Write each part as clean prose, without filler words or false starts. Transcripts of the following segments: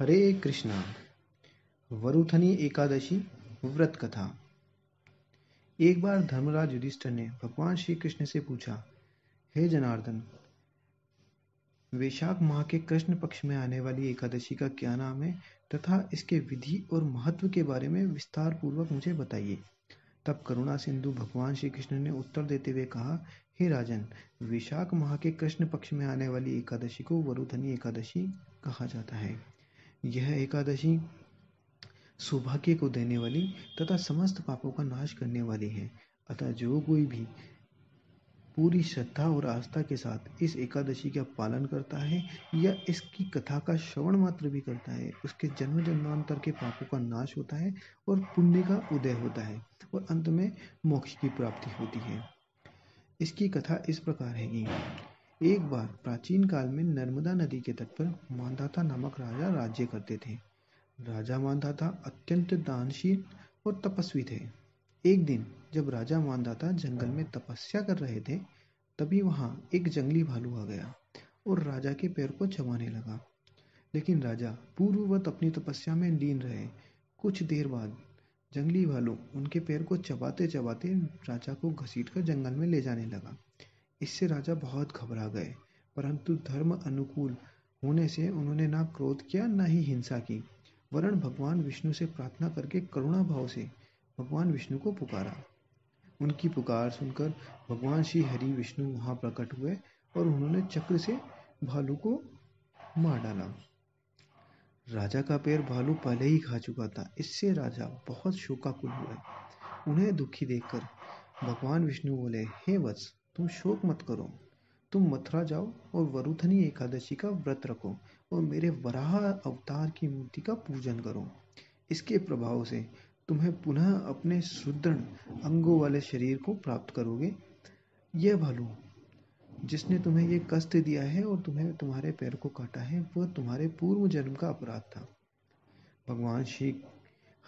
हरे कृष्णा। वरुथनी एकादशी व्रत कथा। एक बार धर्मराज युधिष्ठिर ने भगवान श्री कृष्ण से पूछा, हे जनार्दन, वैशाख माह के कृष्ण पक्ष में आने वाली एकादशी का क्या नाम है तथा इसके विधि और महत्व के बारे में विस्तार पूर्वक मुझे बताइए। तब करुणा सिंधु भगवान श्री कृष्ण ने उत्तर देते हुए कहा, हे राजन, वैशाख माह के कृष्ण पक्ष में आने वाली एकादशी को वरुथनी एकादशी कहा जाता है। यह एकादशी सौभाग्य को देने वाली तथा समस्त पापों का नाश करने वाली है। अतः जो कोई भी पूरी श्रद्धा और आस्था के साथ इस एकादशी का पालन करता है या इसकी कथा का श्रवण मात्र भी करता है, उसके जन्म जन्मांतर के पापों का नाश होता है और पुण्य का उदय होता है और अंत में मोक्ष की प्राप्ति होती है। इसकी कथा इस प्रकार है कि एक बार प्राचीन काल में नर्मदा नदी के तट पर मांधाता नामक राजा राज्य करते थे। राजा मांधाता अत्यंत दानशील और तपस्वी थे। एक दिन जब राजा मांधाता जंगल में तपस्या कर रहे थे, तभी वहां एक जंगली भालू आ गया और राजा के पैर को चबाने लगा। लेकिन राजा पूर्ववत अपनी तपस्या में लीन रहे। कुछ देर बाद जंगली भालू उनके पैर को चबाते चबाते राजा को घसीटकर जंगल में ले जाने लगा। इससे राजा बहुत घबरा गए, परंतु धर्म अनुकूल होने से उन्होंने ना क्रोध किया ना ही हिंसा की, वरन भगवान विष्णु से प्रार्थना करके करुणा भाव से भगवान विष्णु को पुकारा। उनकी पुकार सुनकर भगवान श्री हरि विष्णु वहां प्रकट हुए और उन्होंने चक्र से भालू को मार डाला। राजा का पैर भालू पहले ही खा चुका था। इससे राजा बहुत शोकाकुल हुए। उन्हें दुखी देखकर भगवान विष्णु बोले, हे वत्स, तुम शोक मत करो। तुम मथुरा जाओ और वरुथनी एकादशी का व्रत रखो और मेरे वराह अवतार की मूर्ति का पूजन करो। इसके प्रभाव से तुम्हें पुनः अपने सुदृढ़ अंगों वाले शरीर को प्राप्त करोगे। यह भालू जिसने तुम्हें ये कष्ट दिया है और तुम्हें तुम्हारे पैर को काटा है, वह तुम्हारे पूर्व जन्म का अपराध था। भगवान श्री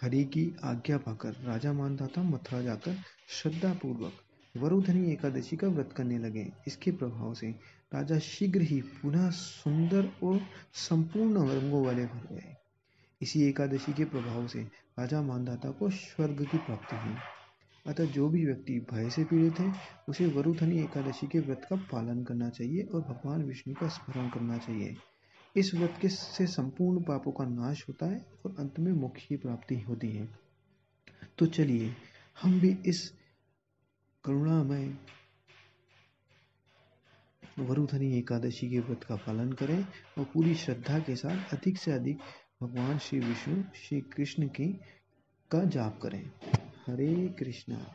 हरि की आज्ञा पाकर राजा मांधाता मथुरा जाकर श्रद्धा पूर्वक वरुथनी एकादशी का व्रत करने लगे। इसके प्रभाव से राजा शीघ्र ही पुनः सुंदर और संपूर्ण अंगों वाले बन गए। इसी एकादशी के प्रभाव से राजा मांधाता को स्वर्ग की प्राप्ति हुई। अतः जो भी व्यक्ति भय से पीड़ित है, उसे वरुथनी एकादशी के व्रत का पालन करना चाहिए और भगवान विष्णु का स्मरण करना चाहिए। इस व्रत के से संपूर्ण पापों का नाश होता है और अंत में मोक्ष की प्राप्ति होती है। तो चलिए हम भी इस करुणामय वरुथनी एकादशी के व्रत का पालन करें और पूरी श्रद्धा के साथ अधिक से अधिक भगवान श्री विष्णु श्री कृष्ण की का जाप करें। हरे कृष्णा।